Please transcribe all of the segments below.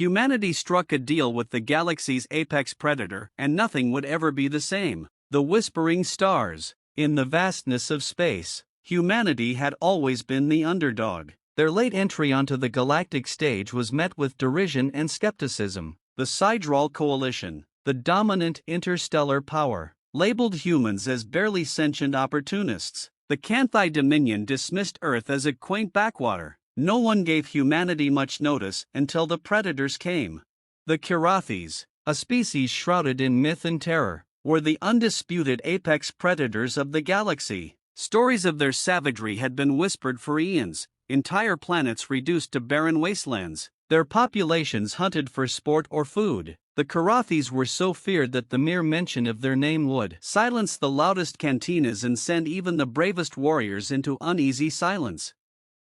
Humanity struck a deal with the galaxy's apex predator, and nothing would ever be the same. The whispering stars. In the vastness of space, humanity had always been the underdog. Their late entry onto the galactic stage was met with derision and skepticism. The Sidral Coalition, the dominant interstellar power, labeled humans as barely sentient opportunists. The Kanthai Dominion dismissed Earth as a quaint backwater. No one gave humanity much notice until the predators came. The Kirathis, a species shrouded in myth and terror, were the undisputed apex predators of the galaxy. Stories of their savagery had been whispered for eons, entire planets reduced to barren wastelands, their populations hunted for sport or food. The Kirathis were so feared that the mere mention of their name would silence the loudest cantinas and send even the bravest warriors into uneasy silence.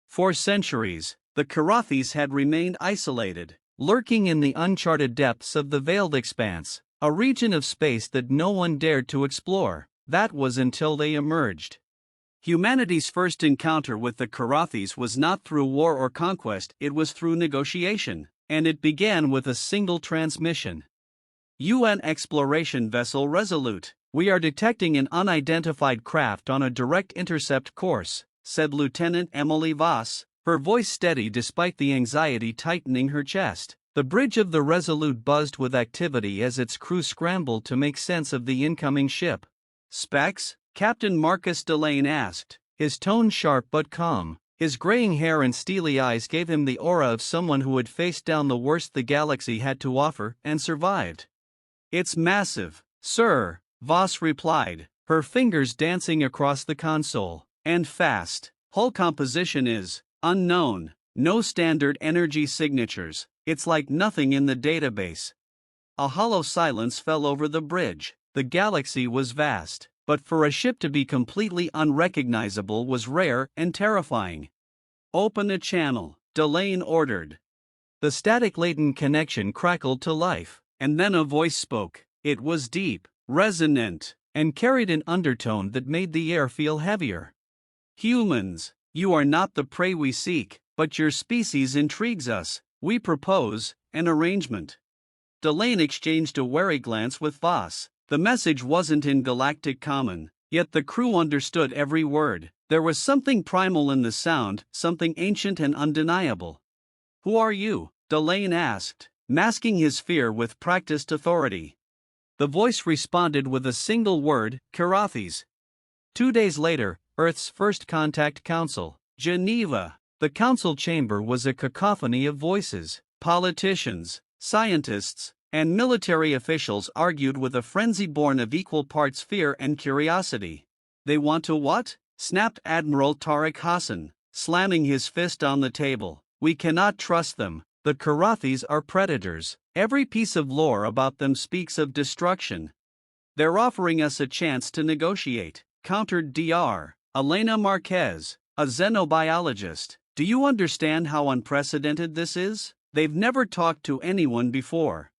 For centuries, the Kirathis had remained isolated, lurking in the uncharted depths of the veiled expanse, a region of space that no one dared to explore. That was until they emerged. Humanity's first encounter with the Kirathis was not through war or conquest, it was through negotiation, and it began with a single transmission. UN Exploration Vessel Resolute. "We are detecting an unidentified craft on a direct intercept course," said Lieutenant Emily Voss, her voice steady despite the anxiety tightening her chest. The bridge of the Resolute buzzed with activity as its crew scrambled to make sense of the incoming ship. "Specs?" Captain Marcus Delane asked, his tone sharp but calm. His graying hair and steely eyes gave him the aura of someone who had faced down the worst the galaxy had to offer and survived. "It's massive, sir," Voss replied, her fingers dancing across the console. "And fast. Hull composition is unknown, no standard energy signatures, it's like nothing in the database." A hollow silence fell over the bridge. The galaxy was vast, but for a ship to be completely unrecognizable was rare and terrifying. "Open a channel," Delane ordered. The static-laden connection crackled to life, and then a voice spoke. It was deep, resonant, and carried an undertone that made the air feel heavier. "Humans, you are not the prey we seek, but your species intrigues us. We propose an arrangement." Delane exchanged a wary glance with Voss. The message wasn't in galactic common, yet the crew understood every word. There was something primal in the sound, something ancient and undeniable. "Who are you?" Delane asked, masking his fear with practiced authority. The voice responded with a single word: Kirathis. 2 days later, Earth's First Contact Council, Geneva. The council chamber was a cacophony of voices. Politicians, scientists, and military officials argued with a frenzy born of equal parts fear and curiosity. "They want to what?" snapped Admiral Tariq Hassan, slamming his fist on the table. "We cannot trust them. The Kirathis are predators. Every piece of lore about them speaks of destruction." "They're offering us a chance to negotiate," countered Dr. Elena Marquez, a xenobiologist. "Do you understand how unprecedented this is? They've never talked to anyone before."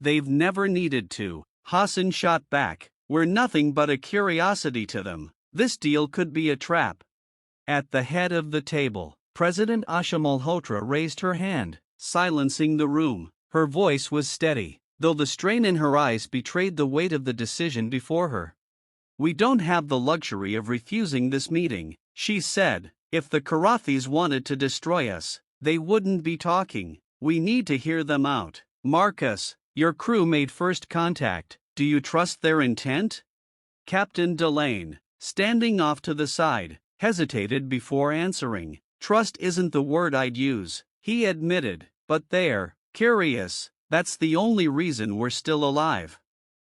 "They've never needed to," Hassan shot back. "We're nothing but a curiosity to them. This deal could be a trap." At the head of the table, President Asha Malhotra raised her hand, silencing the room. Her voice was steady, though the strain in her eyes betrayed the weight of the decision before her. "We don't have the luxury of refusing this meeting," she said. "If the Kirathis wanted to destroy us, they wouldn't be talking. We need to hear them out. Marcus, your crew made first contact. Do you trust their intent?" Captain Delane, standing off to the side, hesitated before answering. "Trust isn't the word I'd use," he admitted, "but they're curious. That's the only reason we're still alive."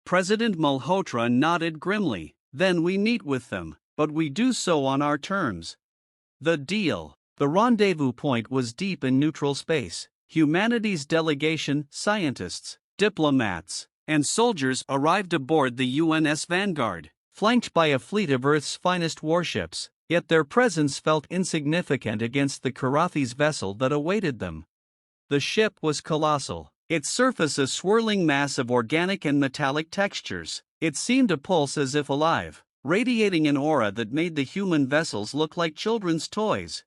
President Malhotra nodded grimly. "Then we meet with them, but we do so on our terms." The deal. The rendezvous point was deep in neutral space. Humanity's delegation, scientists, diplomats, and soldiers arrived aboard the UNS Vanguard, flanked by a fleet of Earth's finest warships, yet their presence felt insignificant against the Kirathis vessel that awaited them. The ship was colossal, its surface a swirling mass of organic and metallic textures. It seemed to pulse as if alive, radiating an aura that made the human vessels look like children's toys.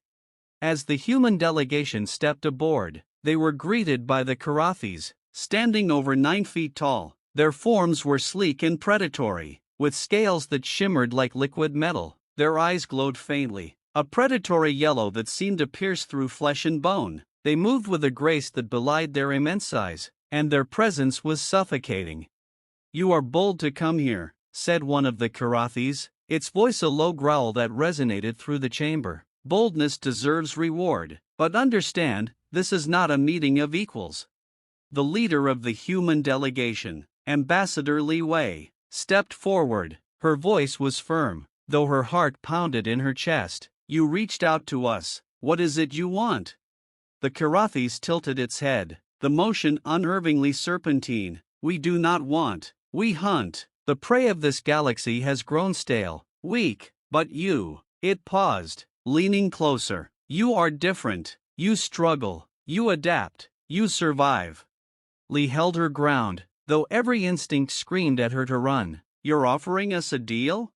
As the human delegation stepped aboard, They were greeted by the kathis, standing over 9 feet tall. Their forms were sleek and predatory, with scales that shimmered like liquid metal. Their eyes glowed faintly, a predatory yellow that seemed to pierce through flesh and bone. They moved with a grace that belied their immense size, and their presence was suffocating. "You are bold to come here," said one of the kathis, its voice a low growl that resonated through the chamber. "Boldness deserves reward, but understand, this is not a meeting of equals." The leader of the human delegation, Ambassador Li Wei, stepped forward. Her voice was firm, though her heart pounded in her chest. "You reached out to us. What is it you want?" The kathis tilted its head, the motion unnervingly serpentine. "We do not want, we hunt. The prey of this galaxy has grown stale, weak, but you." It paused, leaning closer. "You are different. You struggle, you adapt, you survive." Li held her ground, though every instinct screamed at her to run. "You're offering us a deal?"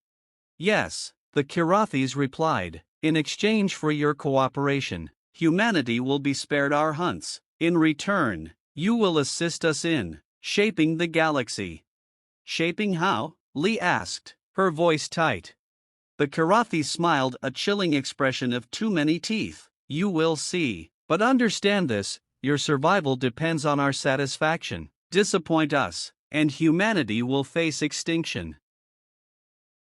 "Yes," the kathis replied. "In exchange for your cooperation, humanity will be spared our hunts. In return, you will assist us in shaping the galaxy." "Shaping how?" Li asked, her voice tight. The kathis smiled, a chilling expression of too many teeth. "You will see. But understand this, your survival depends on our satisfaction. Disappoint us, and humanity will face extinction."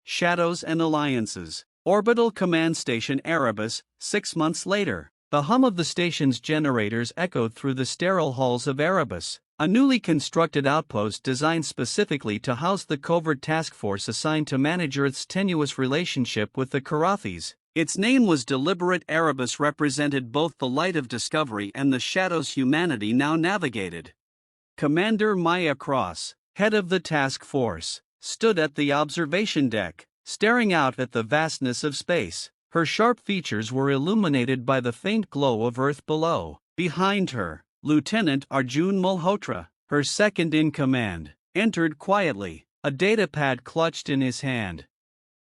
Shadows and Alliances. Orbital Command Station Erebus, 6 months later. The hum of the station's generators echoed through the sterile halls of Erebus, a newly constructed outpost designed specifically to house the covert task force assigned to manage Earth's tenuous relationship with the kathis. Its name was deliberate. Erebus represented both the light of discovery and the shadows humanity now navigated. Commander Maya Cross, head of the task force, stood at the observation deck, staring out at the vastness of space. Her sharp features were illuminated by the faint glow of Earth below. Behind her, Lieutenant Arjun Malhotra, her second in command, entered quietly, a datapad clutched in his hand.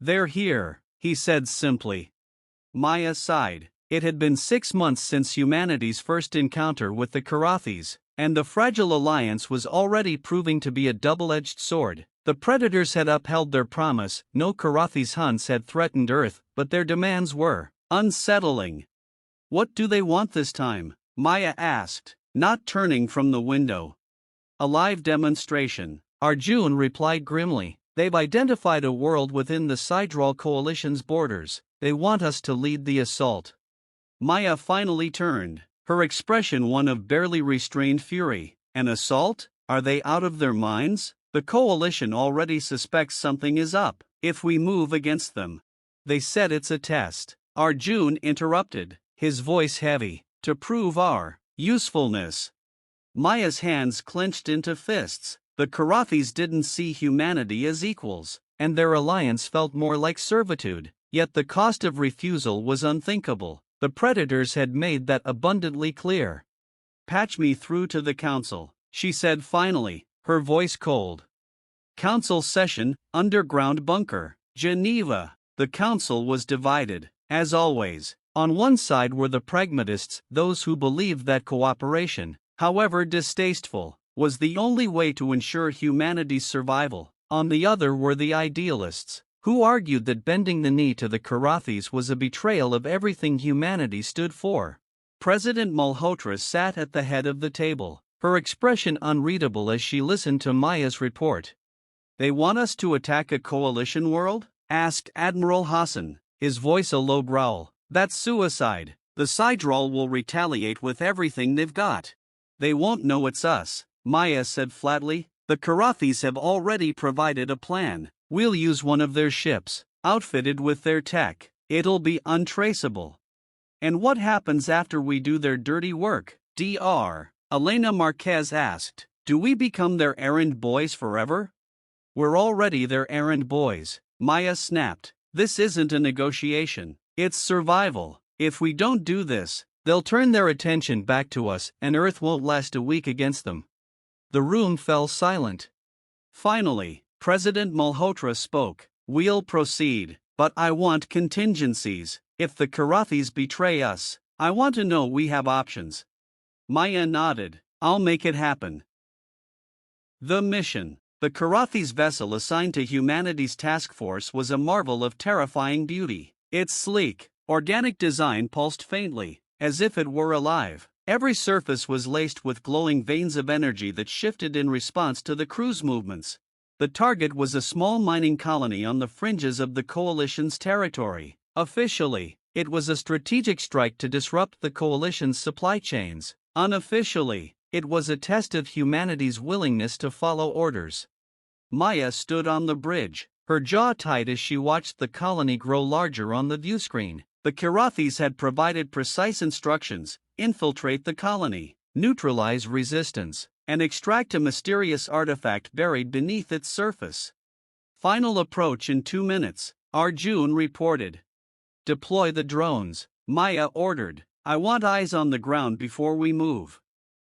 "They're here," he said simply. Maya sighed. It had been 6 months since humanity's first encounter with the kathis, and the fragile alliance was already proving to be a double-edged sword. The predators had upheld their promise. No kathis hunts had threatened Earth, but their demands were unsettling. "What do they want this time?" Maya asked, not turning from the window. "A live demonstration," Arjun replied grimly. "They've identified a world within the Sidral Coalition's borders. They want us to lead the assault." Maya finally turned, her expression one of barely restrained fury. "An assault? Are they out of their minds? The Coalition already suspects something is up. If we move against them, they said it's a test." Arjun interrupted, his voice heavy. "To prove our usefulness." Maya's hands clenched into fists. The kathis didn't see humanity as equals, and their alliance felt more like servitude. Yet the cost of refusal was unthinkable. The predators had made that abundantly clear. "Patch me through to the council," she said finally, her voice cold. Council session, underground bunker, Geneva. The council was divided, as always. On one side were the pragmatists, those who believed that cooperation, however distasteful, was the only way to ensure humanity's survival. On the other were the idealists, who argued that bending the knee to the kathis was a betrayal of everything humanity stood for. President Malhotra sat at the head of the table, her expression unreadable as she listened to Maya's report. "They want us to attack a coalition world?" asked Admiral Hassan, his voice a low growl. "That's suicide. The Sidral will retaliate with everything they've got." "They won't know it's us," Maya said flatly. "The kathis have already provided a plan. We'll use one of their ships, outfitted with their tech. It'll be untraceable." "And what happens after we do their dirty work?" Dr. Elena Marquez asked. "Do we become their errand boys forever?" "We're already their errand boys," Maya snapped. "This isn't a negotiation, it's survival. If we don't do this, they'll turn their attention back to us, and Earth won't last a week against them." The room fell silent. Finally, President Malhotra spoke. "We'll proceed, but I want contingencies. If the kathis betray us, I want to know we have options." Maya nodded. I'll make it happen. The mission. The Karathi's vessel assigned to humanity's task force was a marvel of terrifying beauty. Its sleek, organic design pulsed faintly, as if it were alive. Every surface was laced with glowing veins of energy that shifted in response to the crew's movements. The target was a small mining colony on the fringes of the Coalition's territory. Officially, it was a strategic strike to disrupt the Coalition's supply chains. Unofficially, it was a test of humanity's willingness to follow orders. Maya stood on the bridge, her jaw tight as she watched the colony grow larger on the viewscreen. The Karathis had provided precise instructions: infiltrate the colony, neutralize resistance, and extract a mysterious artifact buried beneath its surface. Final approach in 2 minutes, Arjun reported. Deploy the drones, Maya ordered. I want eyes on the ground before we move.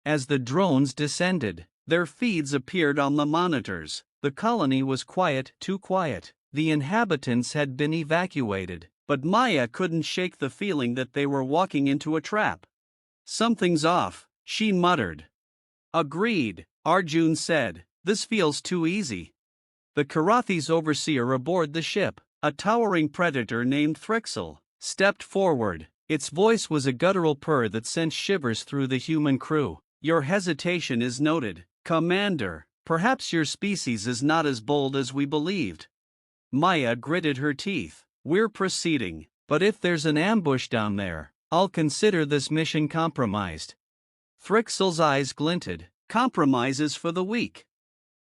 As the drones descended, their feeds appeared on the monitors. The colony was quiet, too quiet. The inhabitants had been evacuated, but Maya couldn't shake the feeling that they were walking into a trap. Something's off, she muttered. Agreed, Arjun said. This feels too easy. The Karathi's overseer aboard the ship, a towering predator named Thrixel, stepped forward. Its voice was a guttural purr that sent shivers through the human crew. Your hesitation is noted, Commander. Perhaps your species is not as bold as we believed. Maya gritted her teeth. We're proceeding, but if there's an ambush down there, I'll consider this mission compromised. Thrixel's eyes glinted. Compromises for the weak.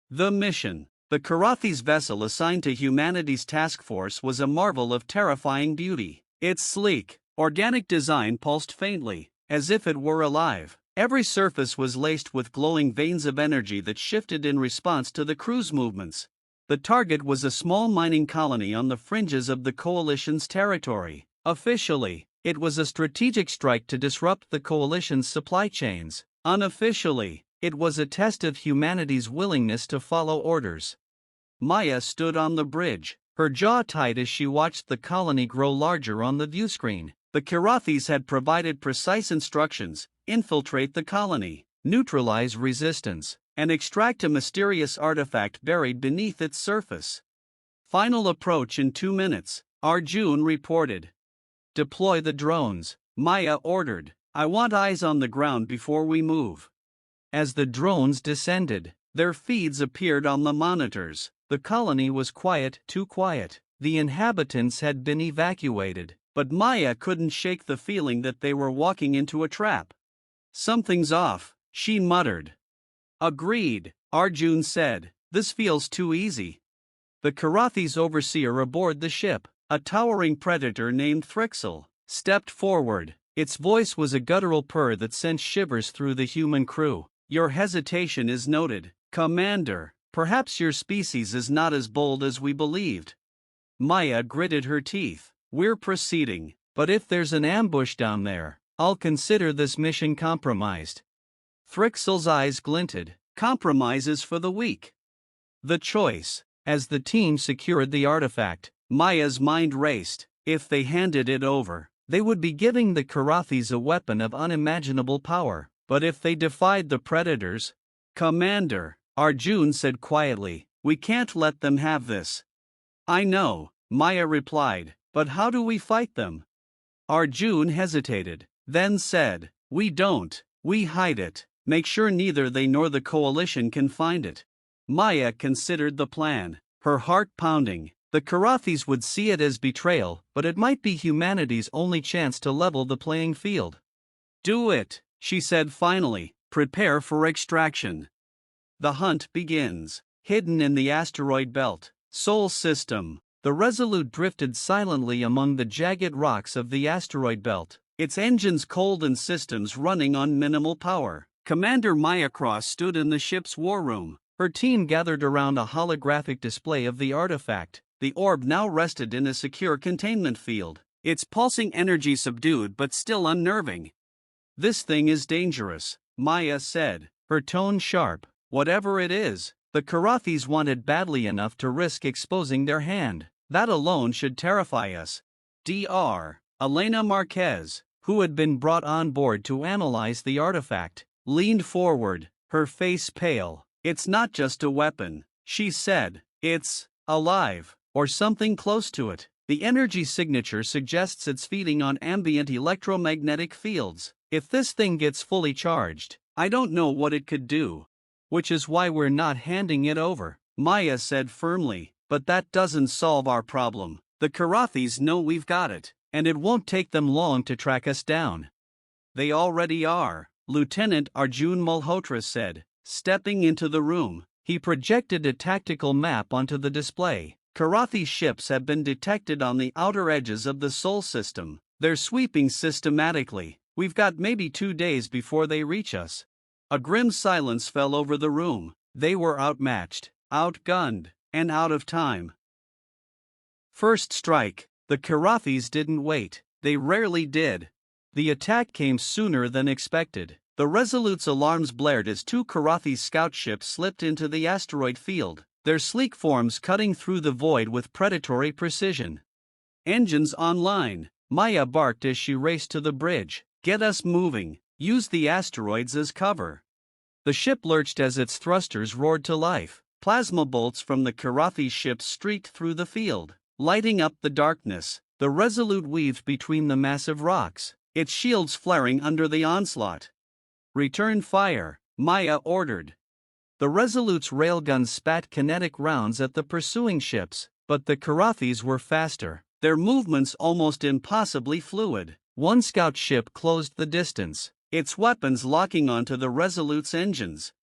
The mission. The Karathi's vessel assigned to humanity's task force was a marvel of terrifying beauty. Its sleek, organic design pulsed faintly, as if it were alive. Every surface was laced with glowing veins of energy that shifted in response to the crew's movements. The target was a small mining colony on the fringes of the Coalition's territory. Officially, it was a strategic strike to disrupt the Coalition's supply chains. Unofficially, it was a test of humanity's willingness to follow orders. Maya stood on the bridge, her jaw tight as she watched the colony grow larger on the viewscreen. The Karathis had provided precise instructions: infiltrate the colony, neutralize resistance, and extract a mysterious artifact buried beneath its surface. Final approach in 2 minutes, Arjun reported. Deploy the drones, Maya ordered. I want eyes on the ground before we move. As the drones descended, their feeds appeared on the monitors. The colony was quiet, too quiet. The inhabitants had been evacuated, but Maya couldn't shake the feeling that they were walking into a trap. Something's off, she muttered. Agreed, Arjun said. This feels too easy. The Karathi's overseer aboard the ship, a towering predator named Thrixel, stepped forward. Its voice was a guttural purr that sent shivers through the human crew. Your hesitation is noted, Commander. Perhaps your species is not as bold as we believed. Maya gritted her teeth. We're proceeding, but if there's an ambush down there, I'll consider this mission compromised. Thrixel's eyes glinted. Compromises for the weak. The choice. As the team secured the artifact, Maya's mind raced. If they handed it over, they would be giving the Karathis a weapon of unimaginable power. But if they defied the predators, Commander, Arjun said quietly, we can't let them have this. I know, Maya replied, but how do we fight them? Arjun hesitated, then said, we don't, we hide it. Make sure neither they nor the Coalition can find it. Maya considered the plan, her heart pounding. The Karathis would see it as betrayal, but it might be humanity's only chance to level the playing field. Do it, she said finally. Prepare for extraction. The hunt begins. Hidden in the asteroid belt, Sol system, the Resolute drifted silently among the jagged rocks of the asteroid belt, its engines cold and systems running on minimal power. Commander Maya Cross stood in the ship's war room. Her team gathered around a holographic display of the artifact. The orb now rested in a secure containment field, its pulsing energy subdued but still unnerving. This thing is dangerous, Maya said, her tone sharp. Whatever it is, the Karathis want it badly enough to risk exposing their hand. That alone should terrify us. Dr. Elena Marquez, who had been brought on board to analyze the artifact, leaned forward, her face pale. "It's not just a weapon," she said. "It's alive, or something close to it. The energy signature suggests it's feeding on ambient electromagnetic fields. If this thing gets fully charged, I don't know what it could do. Which is why we're not handing it over," Maya said firmly. "But that doesn't solve our problem. The Karathis know we've got it, and it won't take them long to track us down." "They already are," Lieutenant Arjun Malhotra said, stepping into the room. He projected a tactical map onto the display. "Karathi ships have been detected on the outer edges of the Sol system. They're sweeping systematically. We've got maybe 2 days before they reach us." A grim silence fell over the room. They were outmatched, outgunned, and out of time. First strike. The Karathis didn't wait. They rarely did. The attack came sooner than expected. The Resolute's alarms blared as 2 Karathi scout ships slipped into the asteroid field, their sleek forms cutting through the void with predatory precision. "Engines online," Maya barked as she raced to the bridge. "Get us moving. Use the asteroids as cover." The ship lurched as its thrusters roared to life. Plasma bolts from the Karathi ships streaked through the field, lighting up the darkness. The Resolute weaved between the massive rocks, its shields flaring under the onslaught. "Return fire," Maya ordered. The Resolute's railguns spat kinetic rounds at the pursuing ships, but the Karathis were faster, their movements almost impossibly fluid. One scout ship closed the distance, its weapons locking onto the Resolute's engines.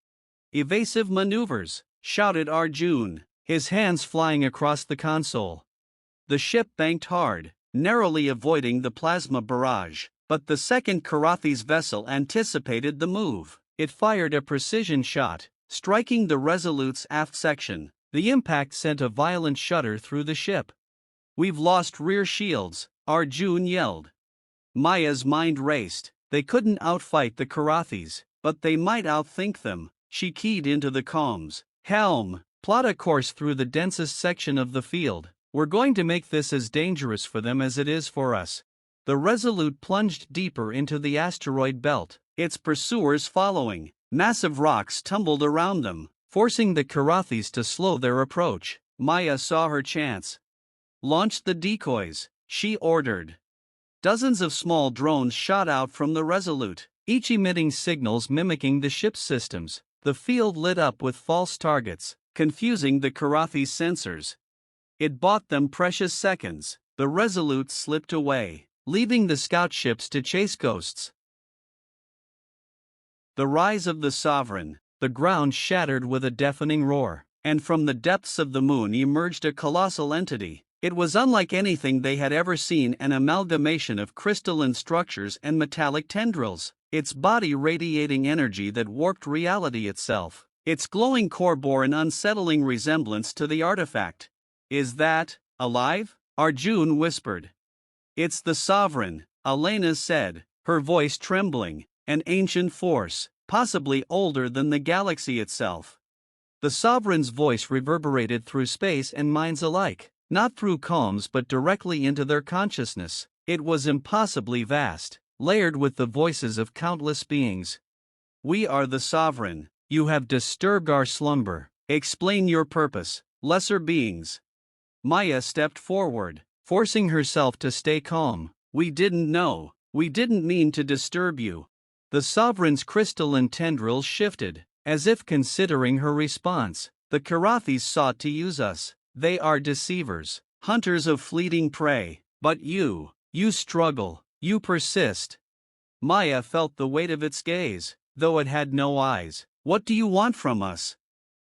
"Evasive maneuvers," shouted Arjun, his hands flying across the console. The ship banked hard, narrowly avoiding the plasma barrage, but the second Karathi's vessel anticipated the move. It fired a precision shot, striking the Resolute's aft section. The impact sent a violent shudder through the ship. "We've lost rear shields," Arjun yelled. Maya's mind raced. They couldn't outfight the Karathis, but they might outthink them. She keyed into the comms. "Helm, plot a course through the densest section of the field. We're going to make this as dangerous for them as it is for us." The Resolute plunged deeper into the asteroid belt, its pursuers following. Massive rocks tumbled around them, forcing the Karathis to slow their approach. Maya saw her chance. "Launch the decoys," she ordered. Dozens of small drones shot out from the Resolute, each emitting signals mimicking the ship's systems. The field lit up with false targets, confusing the Karathi's sensors. It bought them precious seconds. The Resolute slipped away, leaving the scout ships to chase ghosts. The rise of the Sovereign. The ground shattered with a deafening roar, and from the depths of the moon emerged a colossal entity. It was unlike anything they had ever seen, an amalgamation of crystalline structures and metallic tendrils, its body radiating energy that warped reality itself. Its glowing core bore an unsettling resemblance to the artifact. "Is that alive?" Arjun whispered. "It's the Sovereign," Elena said, her voice trembling. "An ancient force, possibly older than the galaxy itself." The Sovereign's voice reverberated through space and minds alike, not through comms but directly into their consciousness. It was impossibly vast, layered with the voices of countless beings. "We are the Sovereign. You have disturbed our slumber. Explain your purpose, lesser beings." Maya stepped forward, forcing herself to stay calm. "We didn't know. We didn't mean to disturb you." The Sovereign's crystalline tendrils shifted, as if considering her response. "The Karathis sought to use us. They are deceivers, hunters of fleeting prey. But you struggle, you persist." Maya felt the weight of its gaze, though it had no eyes. "What do you want from us?"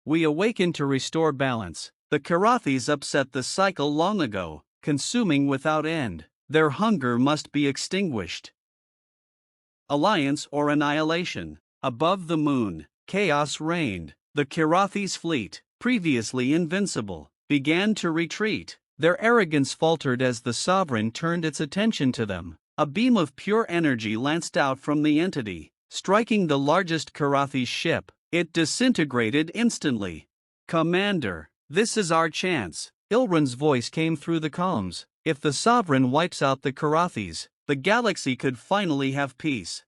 "We awaken to restore balance. The Karathis upset the cycle long ago, consuming without end. Their hunger must be extinguished." Alliance or annihilation. Above the moon, chaos reigned. The Karathis' fleet, previously invincible, began to retreat. Their arrogance faltered as the Sovereign turned its attention to them. A beam of pure energy lanced out from the entity, striking the largest Karathi ship. It disintegrated instantly. "Commander, this is our chance." Ilran's voice came through the comms. "If the Sovereign wipes out the Karathis, The galaxy could finally have peace.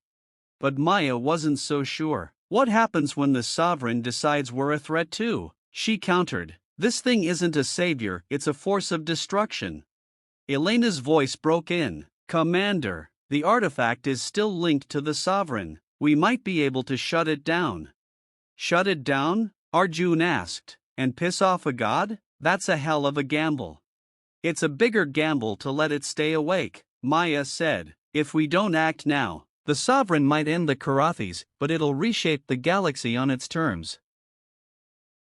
But Maya wasn't so sure. What happens when the Sovereign decides we're a threat too? She countered. This thing isn't a savior, it's a force of destruction. Elena's voice broke in. Commander, the artifact is still linked to the Sovereign. We might be able to shut it down. Shut it down? Arjun asked. And piss off a god? That's a hell of a gamble. It's a bigger gamble to let it stay awake, Maya said. If we don't act now, the Sovereign might end the Kathis, but it'll reshape the galaxy on its terms.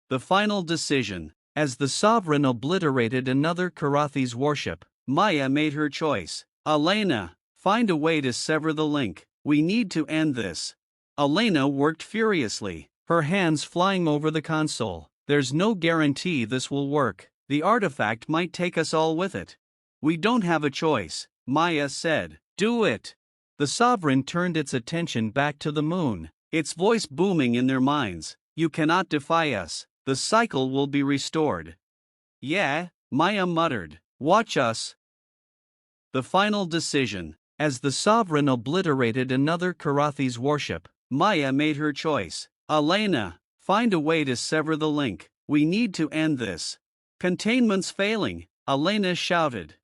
The final decision. As the Sovereign obliterated another Kathis warship, Maya made her choice. Elena, find a way to sever the link. We need to end this. Elena worked furiously, her hands flying over the console. There's no guarantee this will work. The artifact might take us all with it. We don't have a choice, Maya said. Do it. The Sovereign turned its attention back to the moon, its voice booming in their minds. You cannot defy us. The cycle will be restored. Yeah, Maya muttered. Watch us. The final decision. As the Sovereign obliterated another Kathis warship, Maya made her choice. Elena, find a way to sever the link. We need to end this. Containment's failing, Elena shouted.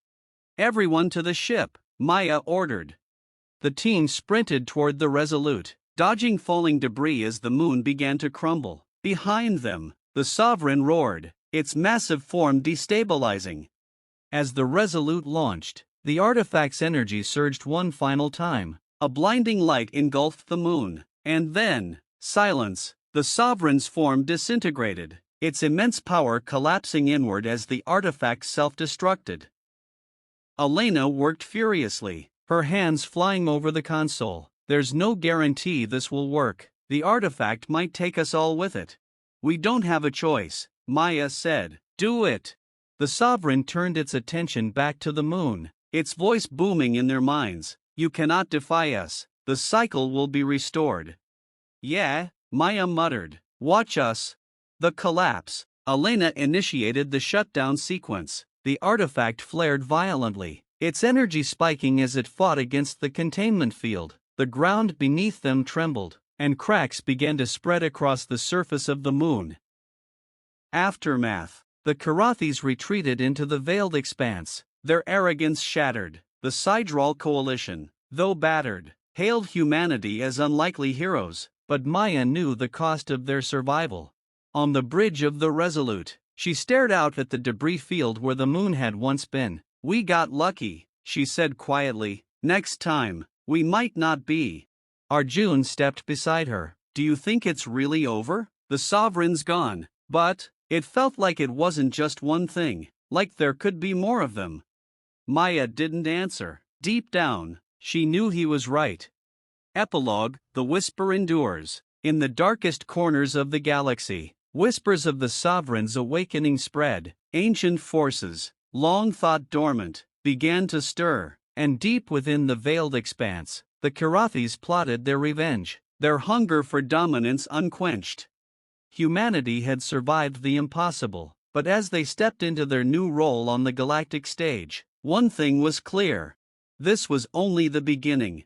Everyone to the ship, Maya ordered. The team sprinted toward the Resolute, dodging falling debris as the moon began to crumble. Behind them, the Sovereign roared, its massive form destabilizing. As the Resolute launched, the artifact's energy surged one final time. A blinding light engulfed the moon, and then, silence. The Sovereign's form disintegrated, its immense power collapsing inward as the artifact self-destructed. Elena worked furiously, her hands flying over the console. There's no guarantee this will work. The artifact might take us all with it. We don't have a choice, Maya said. Do it. The Sovereign turned its attention back to the moon, its voice booming in their minds. You cannot defy us. The cycle will be restored. Yeah, Maya muttered. Watch us. The collapse. Elena initiated the shutdown sequence. The artifact flared violently, its energy spiking as it fought against the containment field. The ground beneath them trembled, and cracks began to spread across the surface of the moon. Aftermath. The Kathis retreated into the veiled expanse, their arrogance shattered. The Sidral coalition, though battered, hailed humanity as unlikely heroes, but Maya knew the cost of their survival. On the bridge of the Resolute, she stared out at the debris field where the moon had once been. We got lucky, she said quietly. Next time, we might not be. Arjun stepped beside her. Do you think it's really over? The Sovereign's gone. But it felt like it wasn't just one thing, like there could be more of them. Maya didn't answer. Deep down, she knew he was right. Epilogue. The whisper endures. In the darkest corners of the galaxy, whispers of the Sovereign's awakening spread. Ancient forces, long thought dormant, began to stir, and deep within the veiled expanse, the Kathis plotted their revenge, their hunger for dominance unquenched. Humanity had survived the impossible, but as they stepped into their new role on the galactic stage, one thing was clear. This was only the beginning.